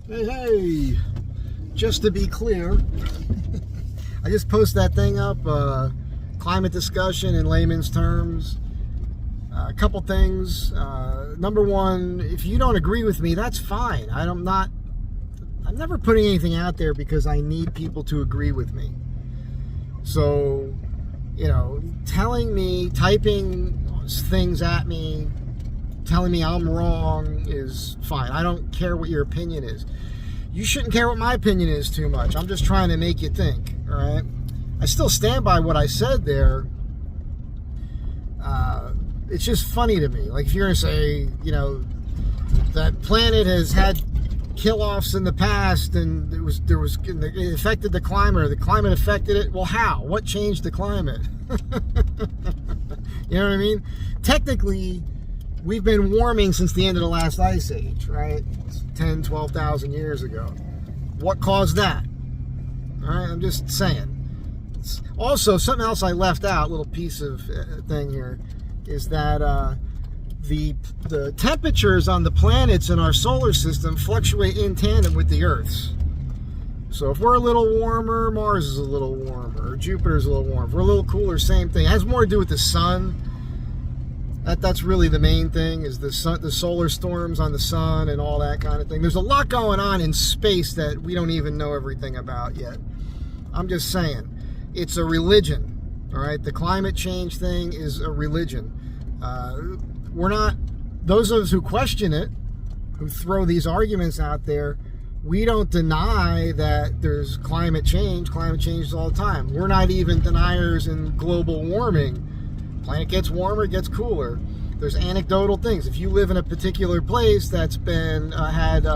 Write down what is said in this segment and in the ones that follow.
Hey, just to be clear, I just posted that thing up, climate discussion in layman's terms. A couple things. Number one, if you don't agree with me, that's fine. I'm never putting anything out there because I need people to agree with me. So, telling me, typing things at me, telling me I'm wrong is fine. I don't care what your opinion is. You shouldn't care what my opinion is too much. I'm just trying to make you think, all right? I still stand by what I said there. It's just funny to me. Like if you're going to say, that planet has had kill-offs in the past and it affected the climate, or the climate affected it. Well, how? What changed the climate? You know what I mean? Technically, we've been warming since the end of the last ice age, right? 10, 12,000 years ago. What caused that? All right, I'm just saying. Also, something else I left out, little piece of thing here, is that the temperatures on the planets in our solar system fluctuate in tandem with the Earth's. So if we're a little warmer, Mars is a little warmer, or Jupiter's a little warmer. If we're a little cooler, same thing. It has more to do with the sun. That's really the main thing, is the sun, the solar storms on the sun and all that kind of thing. There's a lot going on in space that we don't even know everything about yet. I'm just saying, it's a religion, all right? The climate change thing is a religion. We're not, those of us who question it, who throw these arguments out there, we don't deny that there's climate change. Climate changes all the time. We're not even deniers in global warming. Planet gets warmer, it gets cooler. There's anecdotal things. If you live in a particular place that's been had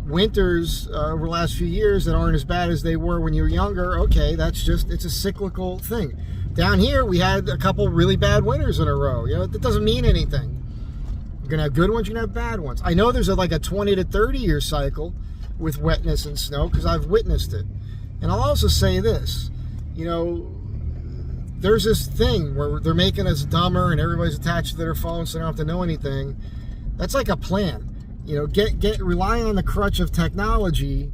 winters over the last few years that aren't as bad as they were when you were younger, okay, it's a cyclical thing. Down here, we had a couple really bad winters in a row. That doesn't mean anything. You're gonna have good ones, you're gonna have bad ones. I know there's like a 20 to 30 year cycle with wetness and snow because I've witnessed it. And I'll also say this, there's this thing where they're making us dumber and everybody's attached to their phones so they don't have to know anything. That's like a plan. Rely on the crutch of technology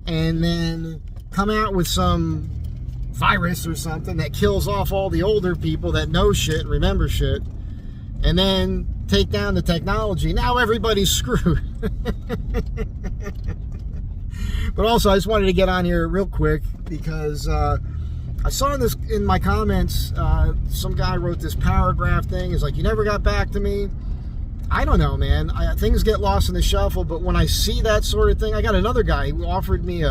and then come out with some virus or something that kills off all the older people that know shit and remember shit, and then take down the technology. Now everybody's screwed. But also, I just wanted to get on here real quick because I saw in my comments, some guy wrote this paragraph thing. He's like, you never got back to me. I don't know, man. Things get lost in the shuffle, but when I see that sort of thing, I got another guy who offered me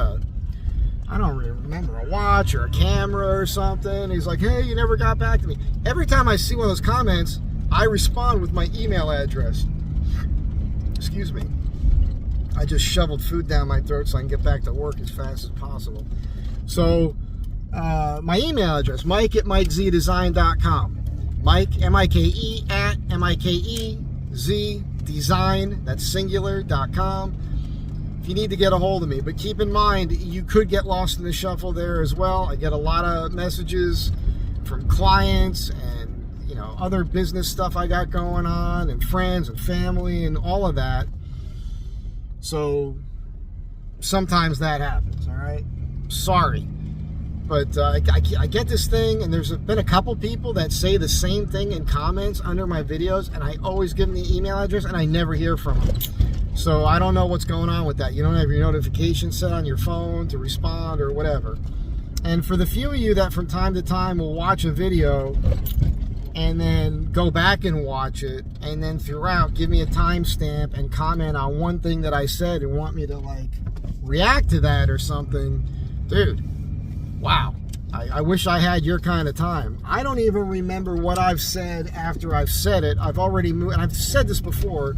I don't remember, a watch or a camera or something. He's like, hey, you never got back to me. Every time I see one of those comments, I respond with my email address. Excuse me. I just shoveled food down my throat so I can get back to work as fast as possible. So, my email address, mike@mikezdesign.com. Mike, M-I-K-E, at M-I-K-E-Z, design, that's singular.com. If you need to get a hold of me. But keep in mind, you could get lost in the shuffle there as well. I get a lot of messages from clients and, other business stuff I got going on, and friends and family and all of that. So sometimes that happens, all right? Sorry. But I get this thing, and there's been a couple people that say the same thing in comments under my videos, and I always give them the email address, and I never hear from them. So I don't know what's going on with that. You don't have your notifications set on your phone to respond or whatever. And for the few of you that from time to time will watch a video and then go back and watch it, and then throughout give me a timestamp and comment on one thing that I said and want me to react to that or something, dude, wow. I wish I had your kind of time. I don't even remember what I've said after I've said it. I've already moved, and I've said this before,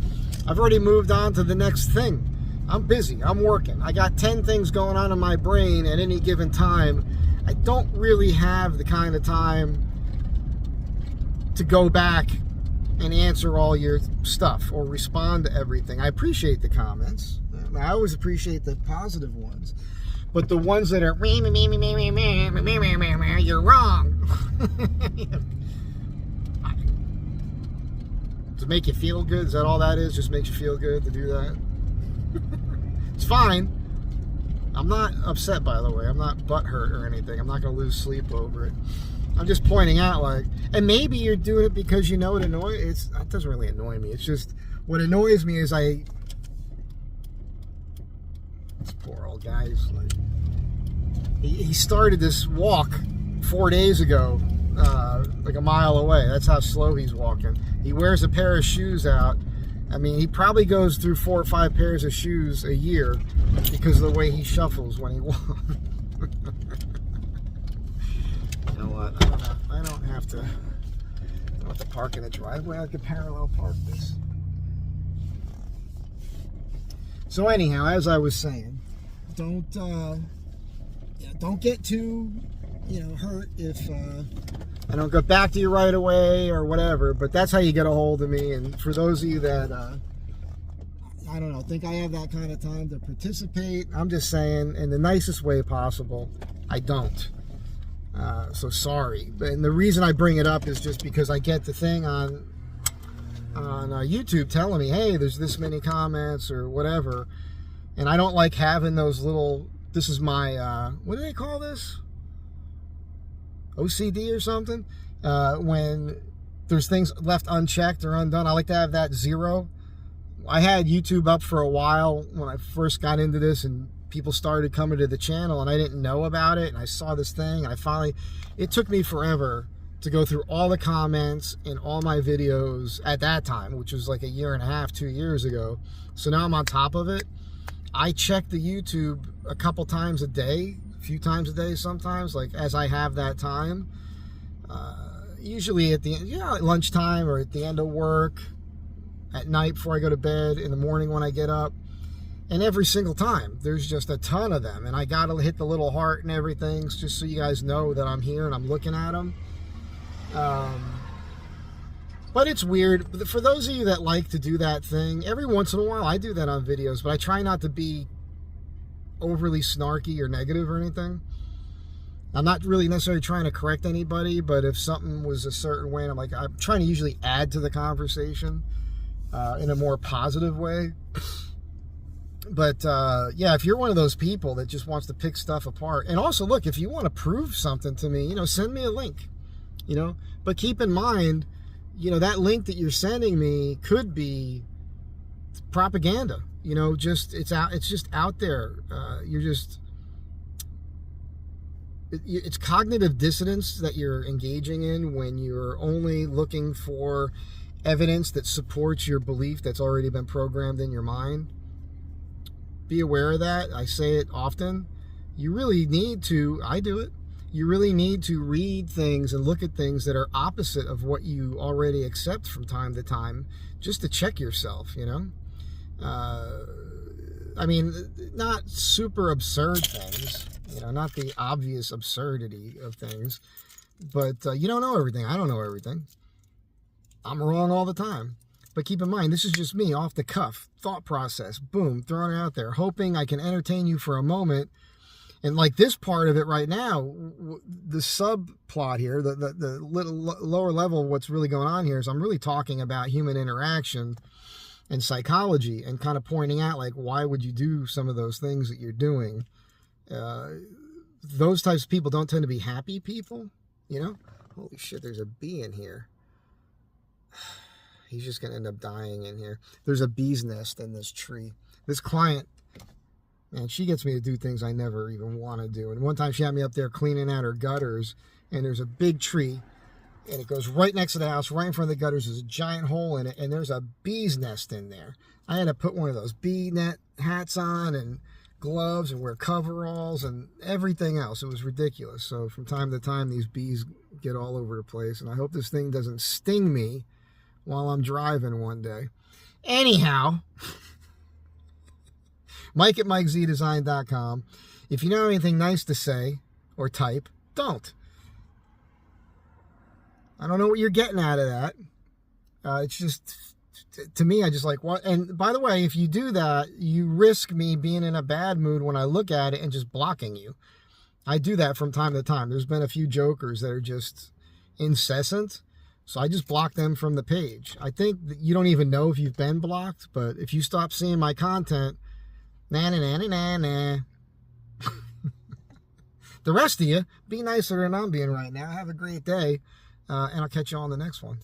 I've already moved on to the next thing. I'm busy, I'm working. I got 10 things going on in my brain at any given time. I don't really have the kind of time to go back and answer all your stuff or respond to everything. I appreciate the comments. I always appreciate the positive ones. But the ones that are, you're wrong. To make you feel good, is that all that is? Just makes you feel good to do that? It's fine. I'm not upset, by the way. I'm not butthurt or anything. I'm not going to lose sleep over it. I'm just pointing out, like, and maybe you're doing it because you know it annoys. It doesn't really annoy me. It's just what annoys me is this poor old guy's like, he started this walk 4 days ago, like a mile away. That's how slow he's walking. He wears a pair of shoes out. I mean, he probably goes through 4 or 5 pairs of shoes a year because of the way he shuffles when he walks. You know what? I don't have to park in the driveway. I could parallel park this. So anyhow, as I was saying, don't get too hurt if I don't get back to you right away or whatever. But that's how you get a hold of me. And for those of you that I don't know, think I have that kind of time to participate, I'm just saying, in the nicest way possible, I don't. So sorry. And the reason I bring it up is just because I get the thing on YouTube telling me, hey, there's this many comments or whatever, and I don't like having those little, this is my what do they call this, OCD or something, when there's things left unchecked or undone. I like to have that 0. I had YouTube up for a while when I first got into this, and people started coming to the channel, and I didn't know about it, and I saw this thing, and it took me forever to go through all the comments in all my videos at that time, which was like 1.5 years, 2 years ago. So now I'm on top of it. I check the YouTube a couple times a day, a few times a day sometimes, like as I have that time. Usually at the end, at lunchtime or at the end of work, at night before I go to bed, in the morning when I get up. And every single time, there's just a ton of them. And I got to hit the little heart and everything just so you guys know that I'm here and I'm looking at them. But it's weird. For those of you that like to do that thing, every once in a while I do that on videos, but I try not to be overly snarky or negative or anything. I'm not really necessarily trying to correct anybody, but if something was a certain way, I'm trying to usually add to the conversation in a more positive way. But yeah, if you're one of those people that just wants to pick stuff apart, and also look, if you want to prove something to me, send me a link, but keep in mind, that link that you're sending me could be propaganda, it's just out there. It's cognitive dissonance that you're engaging in when you're only looking for evidence that supports your belief that's already been programmed in your mind. Be aware of that. I say it often. You really need to, I do it, you really need to read things and look at things that are opposite of what you already accept from time to time, just to check yourself, I mean, not super absurd things, not the obvious absurdity of things, but you don't know everything. I don't know everything. I'm wrong all the time. But keep in mind, this is just me, off the cuff, thought process, boom, throwing it out there, hoping I can entertain you for a moment. And like this part of it right now, the subplot here, the little lower level of what's really going on here is I'm really talking about human interaction and psychology, and kind of pointing out, like, why would you do some of those things that you're doing? Those types of people don't tend to be happy people, Holy shit, there's a bee in here. He's just going to end up dying in here. There's a bee's nest in this tree. This client, man, she gets me to do things I never even want to do. And one time she had me up there cleaning out her gutters, and there's a big tree, and it goes right next to the house, right in front of the gutters. There's a giant hole in it, and there's a bee's nest in there. I had to put one of those bee net hats on and gloves and wear coveralls and everything else. It was ridiculous. So from time to time, these bees get all over the place, and I hope this thing doesn't sting me while I'm driving one day. Anyhow, Mike at MikeZDesign.com. If you know anything nice to say or type, don't. I don't know what you're getting out of that. It's just, to me, I just like, what? And by the way, if you do that, you risk me being in a bad mood when I look at it and just blocking you. I do that from time to time. There's been a few jokers that are just incessant, so I just block them from the page. I think that you don't even know if you've been blocked, but if you stop seeing my content Na na na na na na. The rest of you, be nicer than I'm being right now. Have a great day, and I'll catch you on the next one.